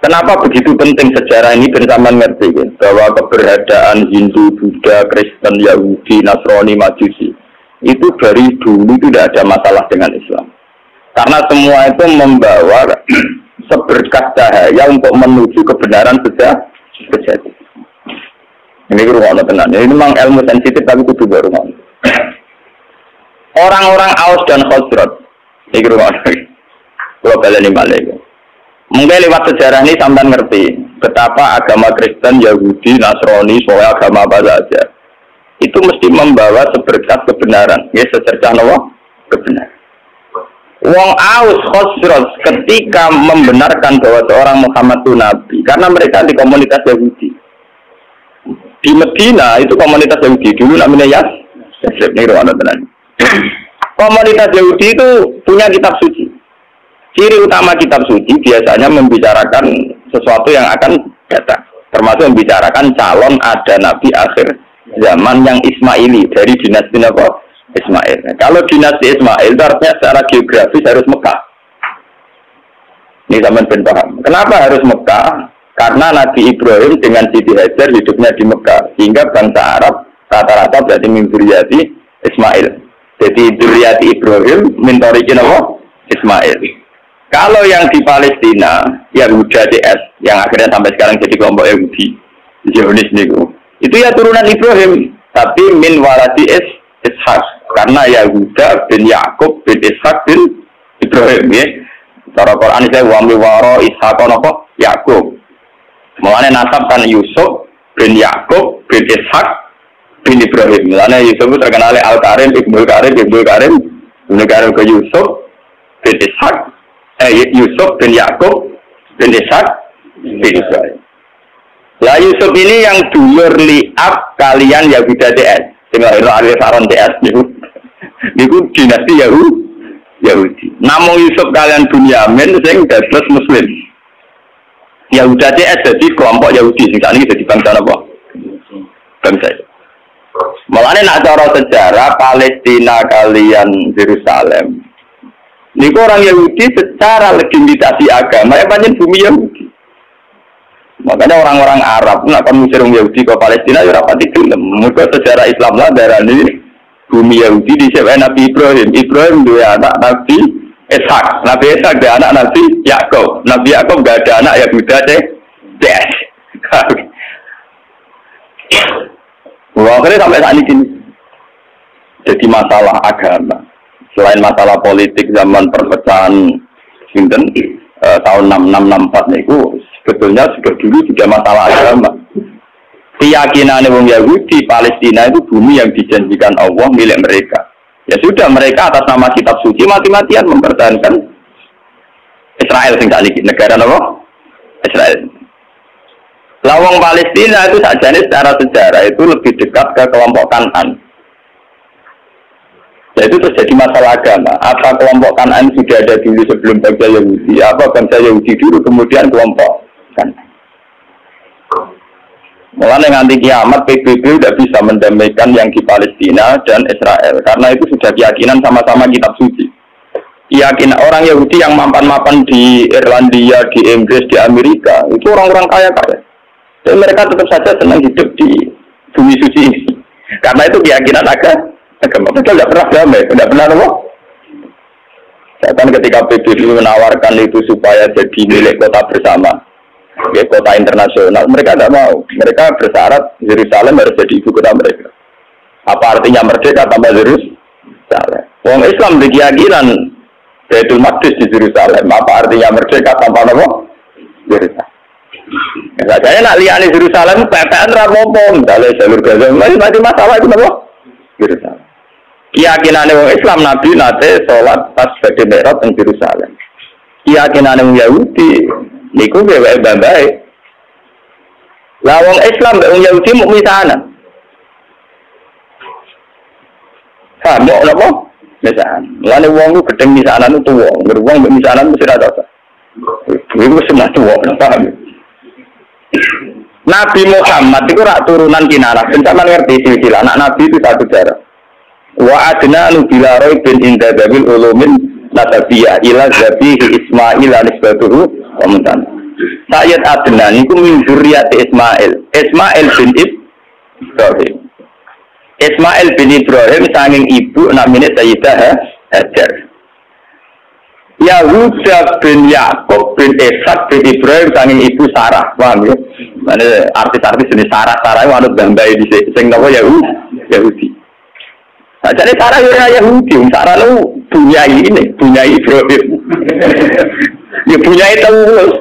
Kenapa begitu penting sejarah ini bersama ngerti bahwa keberadaan Hindu, Buddha, Kristen, Yahudi, Nasrani, Majusi itu dari dulu tidak ada masalah dengan Islam. Karena semua itu membawa seberkas cahaya untuk menuju kebenaran sejati. Ini rumah tenan. Ini memang ilmu sensitif tapi kudu baru. Orang-orang Aus dan Khazraj. Ini rumah. Kalau kalian ini balik. Mungkin lewat sejarah ini sampai ngerti betapa agama Kristen, Yahudi, Nasrani, soal agama apa saja itu mesti membawa seberkas kebenaran. Ya, secercah nawa kebenaran. Wong Aus Khosros ketika membenarkan bahwa seorang Muhammad itu nabi karena mereka di komunitas Yahudi. Di Medina itu komunitas Yahudi dulu namanya Yasrib. Komunitas Yahudi itu punya kitab suci. Ciri utama kitab suci biasanya membicarakan sesuatu yang akan datang. Termasuk membicarakan calon ada nabi akhir zaman yang Ismaili dari dinasti Ismail. Kalau dinasti Ismail itu artinya secara geografis harus Mekah. Ini zaman ben paham. Kenapa harus Mekah? Karena Nabi Ibrahim dengan Siti Hajar hidupnya di Mekah. Sehingga bangsa Arab rata-rata berarti min dzurriyyati Ismail. Jadi dzurriyyati Ibrahim min tariqin Ismail. Kalau yang di Palestina, Yahuda DS, yang akhirnya sampai sekarang jadi kelompok Yahudi, Zionis niku, itu ya turunan Ibrahim, tapi min waladi Ishak, karena Yahuda bin Yakub bin Ishak bin Ibrahim, ya. Cara Quran saya wami waro Ishak nopo Yakub. Mulane nasab kan Yusuf bin Yakub bin Ishak bin Ibrahim. Mulane Yusuf terkenal Al Karim, Ibnu Karim ke Yusuf bin Ishak. Yusuf bin Yakub bin Ishak bin Ibrahim. Lah Yusuf ini yang dulur liab kalian Yahuda DS. Sing lahir Ali Saron DS niku dinasti Yahudi. Namung Yusuf kalian Bunyamin sing dados muslim. Yahuda DS jadi kelompok Yahudi sing sakniki dadi bangsa apa? Bangsa. Mulane nak cara sejarah Palestina kalian Yerusalem. Niku orang Yahudi secara legitimasi agama ya panjen bumi Yahudi. Makanya orang-orang Arab nak kon ngusir orang Yahudi ke Palestina ya ora pati gelem. Mergo sejarah Islam lah darani bumi Yahudi disebut Nabi Ibrahim. Ibrahim dia anak Nabi Ishak. Nabi Ishak dia anak Nabi Yakub. Nabi Yakub enggak ada anak Yahuda DS. Wah, akhirnya sampai saat ini jadi masalah agama. Selain masalah politik zaman perpecahan Sinten tahun 6664 itu sebetulnya sudah dulu juga masalah agama. Keyakinan orang Yahudi Palestina itu bumi yang dijanjikan Allah milik mereka. Ya sudah mereka atas nama kitab suci mati-matian mempertahankan Israel sing sakniki negara apa? Israel. Lawang Palestina itu sajane secara sejarah itu lebih dekat ke kelompok Kanan. Ya itu terjadi masalah agama. Apa kelompok Kanan sudah ada dulu sebelum bangsa Yahudi? Apa bangsa Yahudi dulu kemudian kelompok Kanan? Mulai nganti kiamat PBB tidak bisa mendamaikan yang di Palestina dan Israel karena itu sudah keyakinan sama-sama kitab suci. Keyakinan orang Yahudi yang mapan-mapan di Irlandia, di Inggris, di Amerika itu orang-orang kaya-kaya. Dan mereka tetap saja senang hidup di bumi suci ini. Karena itu keyakinan agama. Mereka tidak pernah damai, tidak pernah apa? Bahkan ketika PBB menawarkan itu supaya jadi milik kota bersama, ya, kota internasional, mereka tidak mau. Mereka bersyarat Yerusalem harus jadi ibu kota mereka. Apa artinya merdeka tanpa Yerusalem? Wong Islam berkeyakinan Baitul Maqdis di Yerusalem. Apa artinya merdeka tanpa apa? Yerusalem. Saya nak lihat di Yerusalem, PPN rapopo, misalnya jalur Gaza, masih masalah itu apa? Yerusalem. Keyakinan orang Islam Nabi nate sholat pas badhe Mi'raj teng Yerusalem. Keyakinan orang Yahudi niku bae bae. Lah wong Islam mbek wong Yahudi muk misanan. Sama napa? Misanan. Lane wong ku gedeng misanan itu wong, beruang mbek misanan mesti ra tau. Iku semua tuwa, paham? Nabi Muhammad itu rak turunan Kinanah. Sampeyan ngerti silsilah anak Nabi itu satu darah. Wa adna nubila roy bin inda dabil ulumin nasabiyah ila zabihi ismail anisbatuhu wa muntan. Sayyid Adnan iku min dzurriyyati Ismail. Ismail bin Ibrahim. Ismail bin Ibrahim sanging ibu namanya Sayyidah Hajar. Yahuda bin Yakub bin Ishak bin Ibrahim sanging ibu Sarah. Paham ya? Mana artis-artis jenis Sarah itu anut bambai di sing napa Yahudi. Nah, jadi Sarah ya Yahudi, Sarah lu punya Ibrahim. Ya punya itu terus.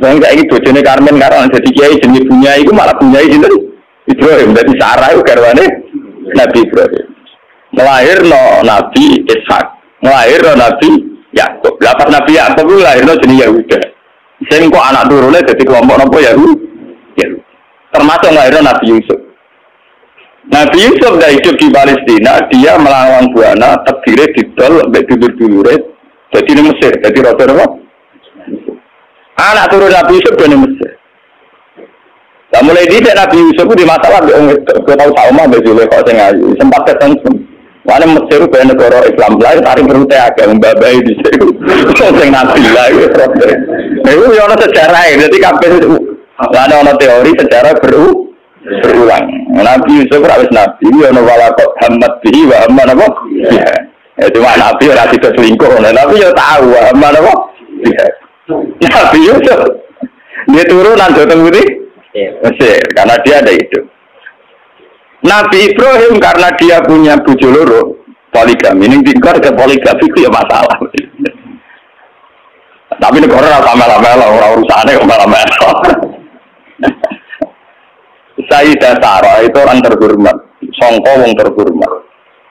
Bang saiki bojone Karmen karo dadi kiai jenenge punya iku malah punya sinten? Ibrahim. Dadi Sarah iku garwane Nabi Ibrahim. Nglahirno Nabi Ishak, nglahirno Nabi Yakub. Lah pas Nabi Yakub iku lahirno jenenge Yahuda. Sing kok anak turune dadi kelompok napa Yahudi. Termasuk lahirno Nabi Yusuf. Nabi Yusuf dah hidup di Palestina, dia melawan Buana, terdiri didol, sampai dulur-dulure, jadi di Mesir, jadi rata apa? Anak turun Nabi Yusuf dari Mesir. Nah, mulai di Nabi Yusuf di masalah, kita tahu sama betul kok saya ngaji, sempat ketemu. Mana Mesir itu negara Islam lain, tarik berute agak membabai di situ, yang Nabi lah itu. Itu yang sejarah, jadi kapan itu? Ada orang teori sejarah berulang. Nabi Yusuf rawis Nabi, yana walakot hamad bihi wa hamad apa? Ya, cuma Nabi ora tidak selingkuh, Nabi ya tahu hamad apa? Nabi Yusuf dia turun nanti ketemu di Mesir karena dia ada hidup. Nabi Ibrahim karena dia punya bojo loro poligami, ini tingkar ke poligami itu ya masalah. Tapi negara ora melo-melo, ora urusane kok melo-melo. Sayyidah Sarah itu orang terhormat, sangka wong terhormat.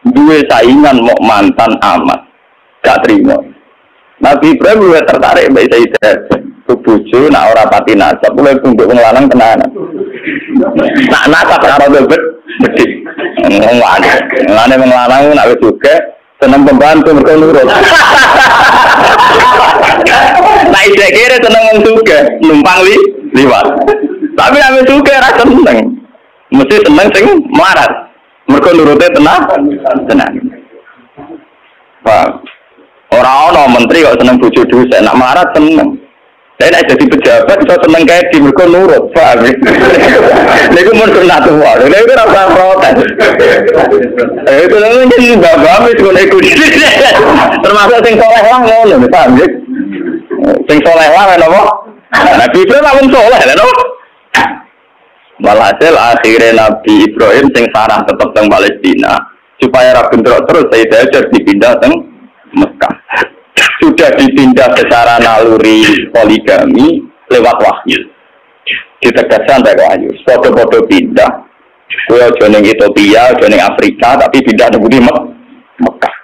Duwe saingan mau mantan amat, gak terima. Nabi Ibrahim juga tertarik mbak Sayyidah. Bojo nak ora pati nasab, mulai tunduk wong lanang tenanan. Nak nasab karo bebet bedik. Ngene wong lanang nak wis juga seneng pembantu mergo nurut. Nah iki kira seneng wong juga numpang liwat. Tapi ame suka rasa seneng. Mesti seneng sing marat. Mergo nurute tenang. Wah. Ora ono menteri kok seneng bojo dhuwit, nak marat seneng. Saya nek jadi pejabat iso seneng kae di mergo nurut, paham. Niku mun sunat wae. Lha iku ora protes. Itu nang bapak wis ngono iku. Termasuk sing saleh lah ngono, paham ya. Sing saleh lah napa? Nabi Ibrahim lamun saleh lho. Walhasil akhirnya Nabi Ibrahim sing sarah tetap teng Palestina supaya ra bentrok terus Sayyidah Hajar dipindah teng Mekah. Sudah dipindah secara naluri poligami lewat wahyu. Ditegaskan dari wahyu. Foto-foto pindah. Kowe aja ning Ethiopia, aja ning Afrika, tapi pindah nang Mekah.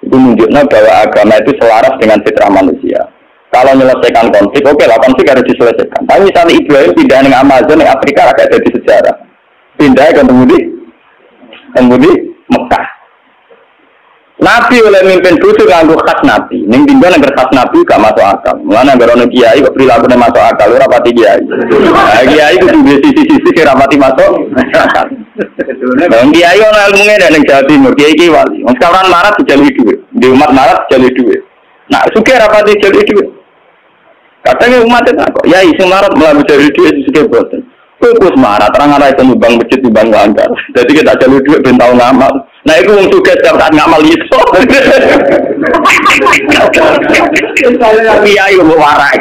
Itu menunjukkan bahwa agama itu selaras dengan fitrah manusia. Kalau menyelesaikan konflik, oke lah konflik harus diselesaikan. Tapi misalnya Ibrahim pindah ke Amazon, ke Afrika, agak jadi sejarah. Pindah ke Temudi, Mekah. Nabi oleh mimpin busuk nganggo khas Nabi. Ning tinggal nang khas Nabi gak masuk akal. Mulane anggere ono kiai kok prilakune masuk akal, ora pati kiai. Nah, kiai itu duwe sisi-sisi kira pati masuk akal. Wong kiai ono ilmune ning Jawa Timur, kiai wali. Wong sekarang marat dijalui dhuwit. Di umat marat dijalui dhuwit. Nah, sugih ra pati dijalui dhuwit. Katanya umat itu kok, ya isi marat melalui dari duit sudah bosan. Fokus marat, terang arah itu nyumbang masjid, nyumbang langgar. Jadi kita jalur duit bentau ngamal. Nah itu untuk setiap saat ngamal itu. Tapi ya itu warai.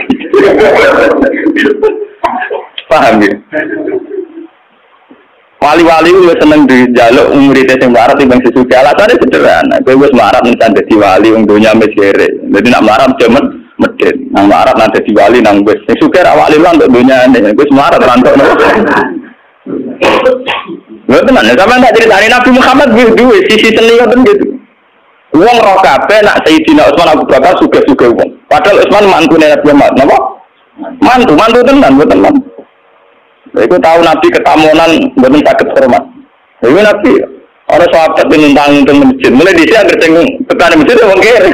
Paham ya? Wali-wali itu seneng di jaluk muridnya yang marat yang sesuka. Alasannya sederhana. Gue marat minta jadi wali untuk nyampe kere. Jadi nak marat cuma medit, nang marat nanti diwali nang wis. Sing sugih ra wali lan untuk dunia ini, wis marat rantok. Lha tenan, sampeyan tak critani Nabi Muhammad duwe sisi seni ngoten gitu. Wong ro kabeh nak Sayyidina Utsman Abu Bakar sugih-sugih wong. Padahal Utsman mantune Nabi Muhammad, napa? Mantu tenan, mboten man. Iku tahu Nabi ketamunan mboten saged hormat. Iku Nabi orang sahabat menentang teng masjid. Mulai dhisik anggere teng tekan masjid wong kere.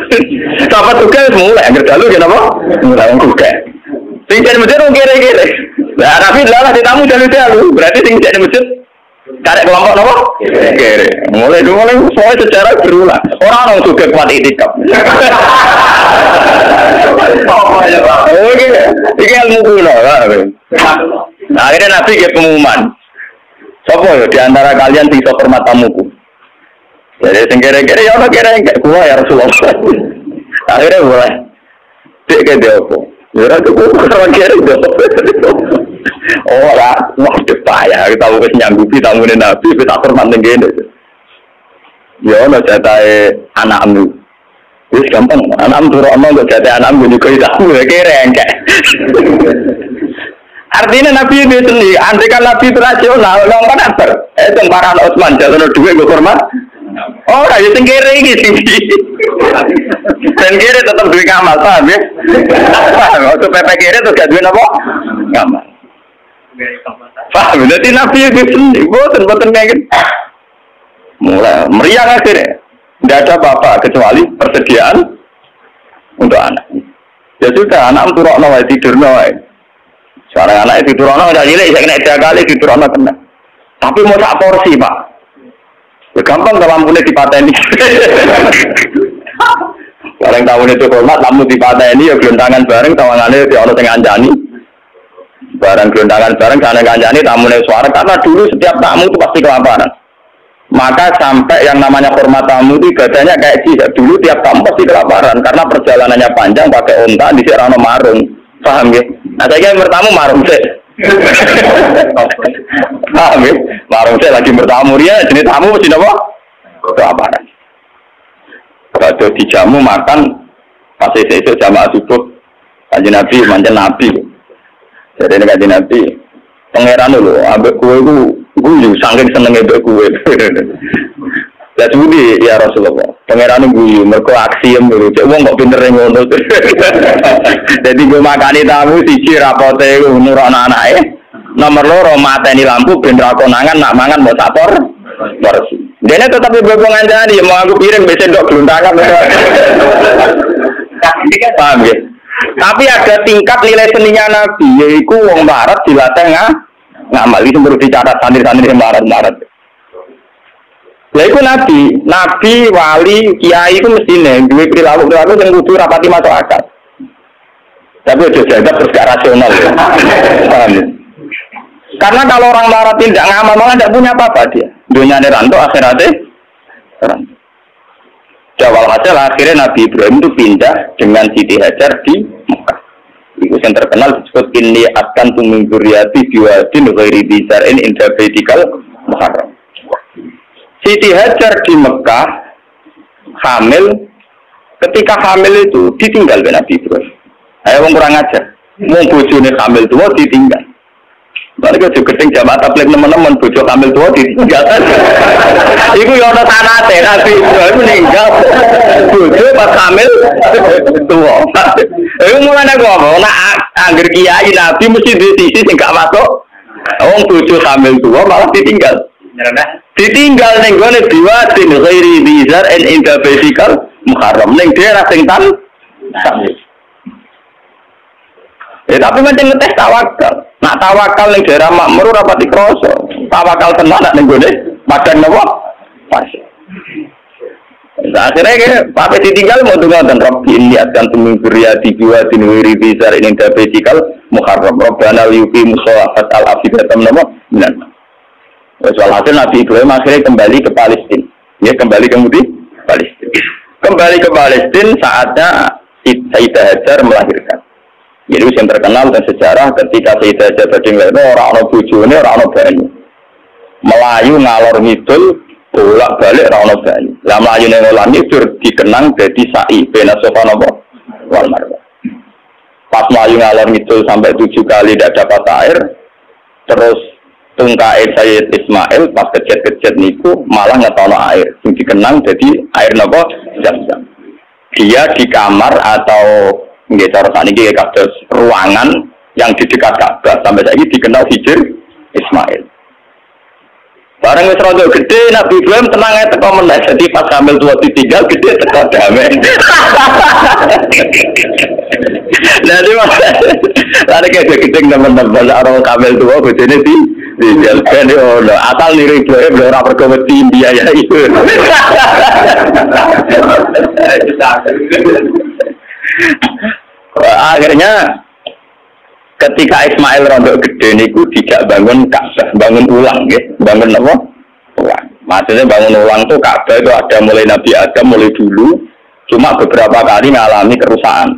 Sahabat juga mulai anggere dalu ya napa? Mulai wong juga. Sing jane masjid wong kere-kere. Lah Nabi lalah ditamu dalu. Berarti sing jane masjid karek kelompok napa? Kere. Mulai soal secara berulang. Orang juga kuat itikaf. Oke, ini ilmu kuno. Akhirnya Nabi ke pengumuman. Sopo ya di antara kalian sing sok hormat tamuku. Jadi sing kira-kira ya ono kira-kira gua ya Rasulullah. Akhirnya boleh. Cek ke dia apa? Ya ora kok kira itu. Oh, lah, wah payah kita wis nyanggupi tamune Nabi wis tak hormat ning kene. Ya ono jatahe anakmu. Wis gampang, anakmu turokno kok jatahe anakmu nyuko tamu ya kira-kira. Artinya Nabi itu sendiri, andai kan Nabi itu rasional, orang kan aktor. Tengkaran Utsman, jalan dua gue hormat. Oh, ya tenggere ini tinggi. Tenggere tetap duit ngamal, paham ya? Paham, waktu PPKR itu gak duit apa? Ngamal. Paham, jadi Nabi itu sendiri, boten kayak gitu. Mulai, meriah akhirnya. Tidak ada apa-apa, kecuali persediaan untuk anak. Ya sudah, anak turun nawai, tidur nawai. Sekarang anak itu turun nawai, jadi saya kena 3 kali tidur nawai kena. Tapi mau tak porsi, Pak. Ya, gampang kalau lampunya dipateni. Bareng tahun itu hormat, lampu dipateni, ya gelontangan bareng, tawangannya di Allah yang anjani. Bareng gelontangan bareng, sana anjani, tamunya suara. Karena dulu setiap tamu itu pasti kelaparan. Maka sampai yang namanya hormat tamu itu ibadahnya kayak jihad. Dulu tiap tamu pasti kelaparan. Karena perjalanannya panjang, pakai onta, di sini marung. Paham ya? Nah, saya yang bertamu marung sih. Paham ya? Marung saya lagi bertamu dia, jenis tamu mesti apa? Kelaparan. Kalau dijamu makan, pas itu jamaah subuh, kajian Nabi, manjan Nabi. Jadi ini kajian Nabi, pangeran dulu, abek kue itu guyu, saking senengnya abek kue. Ya sudi ya Rasulullah, pangeran guyu, mereka aksi yang dulu, cek uang kok pinter ngono. Jadi gue makani tamu, siji rapote, nurut anak-anaknya. Nomor loro mateni lampu ben ra konangan nak mangan mbok sapor porsi. Dene tetep bebongan jadi mau aku piring besen ndok gluntangan. Paham ya? Tapi ada tingkat nilai seninya Nabi yaiku wong barat dilatih ngamal iki perlu dicatat santri-santri barat. Yaiku Nabi, wali, kiai itu mestine duwe perilaku sing kudu rapati masuk akal. Tapi aja jaga terus gak rasional ya. Paham ya? Karena kalau orang barat tidak ngamal, malah tidak punya apa-apa dia. Dunia neranto, akhiratnya ranto. Jawal hasil akhirnya Nabi Ibrahim itu pindah dengan Siti Hajar di Mekah. Itu yang terkenal disebut ini akan tumingkuriati biwadin ghairi bizar'in inda baitikal muharram. Siti Hajar di Mekah hamil, ketika hamil itu ditinggal oleh Nabi Ibrahim. Ayo kurang ajar, mau bojone hamil tua ditinggal. Mereka juga gedeng jamaah tabligh teman-teman bojo hamil tua ditinggal. Iku ya ana sanate Nabi Ibrahim meninggal. Bojo pas hamil tua. Iku mulane kok nek angger kiai Nabi mesti di sisi sing gak masuk. Wong bojo hamil tua malah ditinggal. Ditinggal ning gone biwadin ghairi bizar en inda baitikal muharram ning daerah sing tan. Tapi macam ngetes tawakal. Nak tawakal ning daerah makmur ora pati kroso. Tawakal tenan nak ning gone padang napa? Pas. Akhirnya Pak ditinggal mau ngoten Rabbi niatkan tumingkuriati jiwa dinwiri bizar ing dabetikal muharram Rabbana yuqimus sholata al-afidatam napa? Minan. Hasil Nabi Ibrahim akhirnya kembali ke Palestina. Ya kembali ke Palestina. Kembali ke Palestina saatnya Sayyidah Hajar melahirkan. Jadi yang terkenal dan sejarah ketika Sayyidah Hajar badhe nglairno ora ana bojone, ora ana banyu. Melayu ngalor ngidul bolak-balik ora ana banyu. Lah mlayune ngalor ngidul dikenang dadi sa'i bena Safa napa wal Marwah. Pas mlayu ngalor ngidul sampai 7 kali tidak dapat air, terus tungkae Sayyid Ismail pas kejet-kejet niku malah ngetono air. Sing dikenang dadi air napa Zam-Zam. Dia di kamar atau nggih cara sakniki kados ruangan yang di dekat Ka'bah sampai saiki dikenal Hijr Ismail. Bareng wis rada gede Nabi Ibrahim tenang ae teko meneh dadi pas hamil tua ditinggal gede teko damai. Lah di mana? Lah kayak gede teman-teman orang hamil tua bojone tinggal kan yo asal niru Ibrahim ora pergo wedi biaya itu. Akhirnya ketika Ismail rondok gede niku tidak bangun Ka'bah, bangun ulang ya. Bangun apa? Ulang. Maksudnya bangun ulang tuh Ka'bah itu ada mulai Nabi Adam mulai dulu, cuma beberapa kali ngalami kerusakan.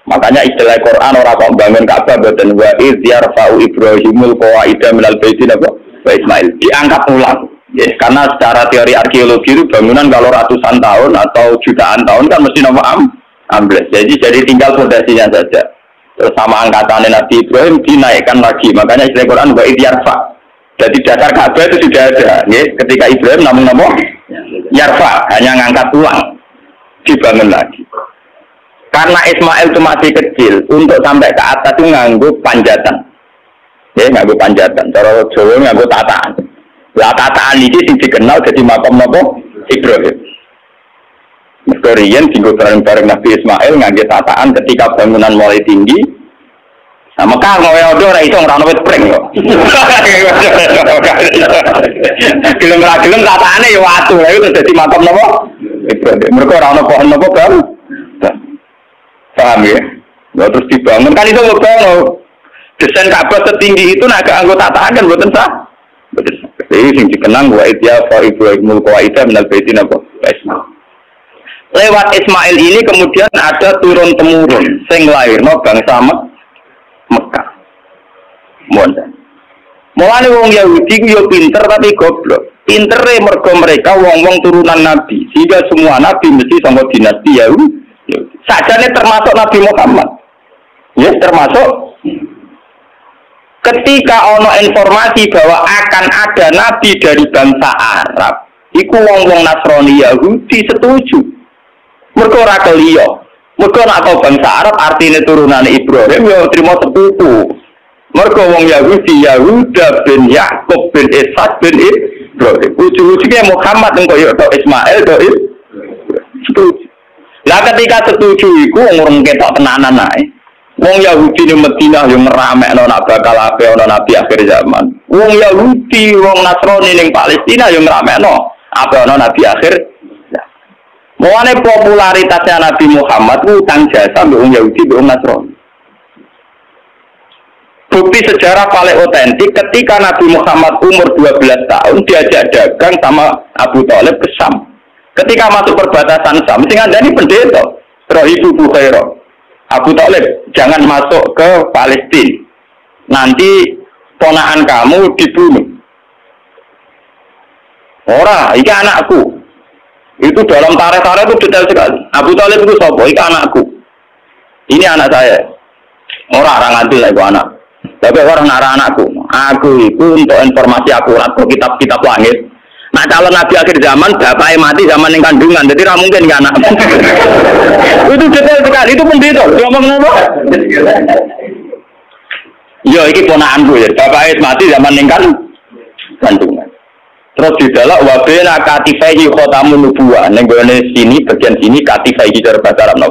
Makanya istilah Quran orang kok bangun Ka'bah boten wa iz yarfa'u Ibrahimul qawaida minal baiti wa Ismail. Diangkat ulang. Ya, karena secara teori arkeologi itu bangunan kalau ratusan tahun atau jutaan tahun kan mesti ambles. Jadi tinggal fondasinya saja. Terus sama angkatannya Nabi Ibrahim dinaikkan lagi. Makanya istilah Quran wa iz yarfa'. Jadi dasar Ka'bah itu sudah ada. Ya, ketika Ibrahim namun yarfa, hanya ngangkat ulang, dibangun lagi. Karena Ismail itu masih kecil, untuk sampai ke atas itu nganggo panjatan. Ya, nganggo panjatan. Cara Jawa nganggo tataan. Lah tataan ini sing dikenal jadi makam nopo Ibrahim. Meskipun tinggal bareng-bareng Nabi Ismail nganggo tataan ketika bangunan mulai tinggi. Nah, Mekah ngoyo ora iso ora ono wit pring kok. Gelem tataane ya watu, lha itu dadi makam nopo Ibrahim. Mergo ora ono pohon nopo kan. Paham ya? Nggak terus dibangun kan itu ngebangun desain Ka'bah setinggi itu naga anggota tataan kan buatan sah. Jadi yang dikenang wa idya fa Ibrahimul qawaida minal baiti napa Ismail. Lewat Ismail ini kemudian ada turun temurun sing lairno bangsa Mekah. Mulane wong Yahudi ku yo pinter tapi goblok. Pintere mergo mereka wong-wong turunan nabi, sehingga semua nabi mesti saka dinasti Yahudi. Sajane termasuk Nabi Muhammad. Ya, termasuk ketika ono informasi bahwa akan ada nabi dari bangsa Arab, iku wong-wong Nasrani Yahudi setuju. Mergo ora keliyo. Mergo nek bangsa Arab artine turunan Ibrahim ya trimo sepupu. Mergo wong Yahudi Yahuda bin Yakub bin Ishak bin Ibrahim. Ujug-ujugnya Muhammad engko yo Ismail to setuju. Lah ketika setuju iku wong ketok tenanan ae. Wong Yahudi ning Madinah yo ngeramekno nak bakal ape ana nabi akhir zaman. Wong Yahudi, wong Nasrani ning Palestina yo ngeramekno ape ana nabi akhir. Mulane popularitasnya Nabi Muhammad ku utang jasa mbek wong Yahudi mbek wong Nasrani. Bukti sejarah paling otentik ketika Nabi Muhammad umur 12 tahun diajak dagang sama Abu Thalib ke Syam. Ketika masuk perbatasan Syam, sing andani pendeta, Rahibu Bukhaira. Abu Thalib, jangan masuk ke Palestina. Nanti ponakan kamu dibunuh. Ora, iki anakku. Itu dalam tarikh-tarikh itu detail sekali. Abu Thalib itu sapa? Iki anakku. Ini anak saya. Ora ngantil lah itu anak. Tapi orang nara anakku. Aku itu untuk informasi akurat ke kitab-kitab langit. Nah kalau Nabi akhir zaman, bapaknya mati zaman yang kandungan, jadi tidak mungkin kan anak. Itu detail sekali, itu pendeta. Ngomong apa? Ya, ini ponakanku ya. Bapaknya mati zaman yang kandungan. Terus di dalam wabena katifaihi khotamun nubuwah. Nenggone sini, bagian sini katifaihi cara bahasa Arab.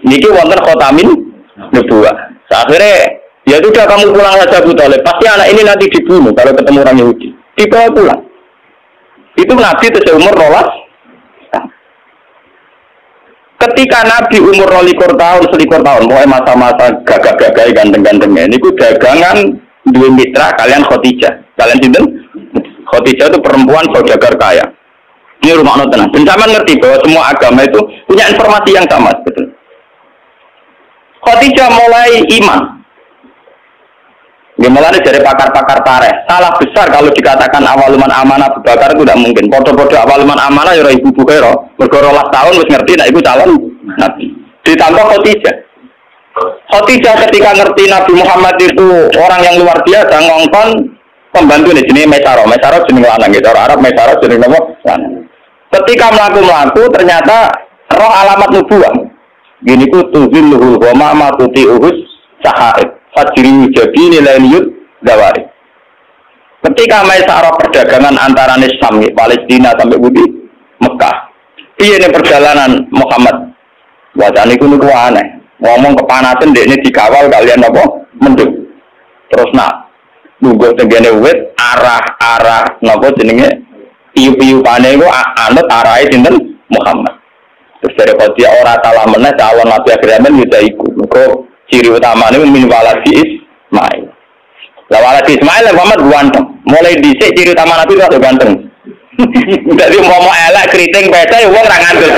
Niki wonten khotamin nubuwah. Akhirnya, ya sudah kamu pulang saja Abu Thalib. Pasti anak ini nanti dibunuh kalau ketemu orang Yahudi. Dibawa pulang. Itu Nabi itu umur 12. Ketika Nabi umur 12 tahun, 11 tahun, mulai masa-masa gagah-gagah ganteng-gantengnya, ini dagangan dua mitra kalian Khadijah. Kalian sinten? Khadijah itu perempuan saudagar kaya. Ini rumah tenang. Dan sama ngerti bahwa semua agama itu punya informasi yang sama, betul. Khadijah mulai iman. Gimana dari pakar-pakar tarikh, salah besar kalau dikatakan awaluman amanah Abu Bakar itu tidak mungkin. Podo-podo awaluman amanah ya Ibu Bukhaira, bergorolah tahun wis ngerti nek iku calon nabi. Ditambah Khadijah ketika ngerti Nabi Muhammad itu orang yang luar biasa, ngongkon pembantu nih jenenge Maisarah jenenge lanang gitu. Orang Arab Maisarah jenenge apa? Lanang. Ketika melaku ternyata roh alamat nubuwah. Gini ku tuzilluhul ghama tuti'uhus sahaib. Fajri jadi nilai yud dawari. Ketika Maisarah perdagangan antara Syam, Palestina sampai Budi Mekah. Ini perjalanan Muhammad. Wajah ini kuno aneh. Ngomong kepanasan dek ini dikawal kalian apa? Mendung. Terus nak nunggu tenggene wit arah nopo jenenge piyu-piyu pane iku anut arahe sinten Muhammad. Terus dari dia orang salah meneh calon Nabi akhirnya juga ikut. Kok ciri utamanya min waladi Ismail. Lah waladi Ismail Muhammad ganteng. Mulai dhisik ciri utama Nabi itu ganteng. Jadi mau elek keriting pecah ya wong ra ngandel.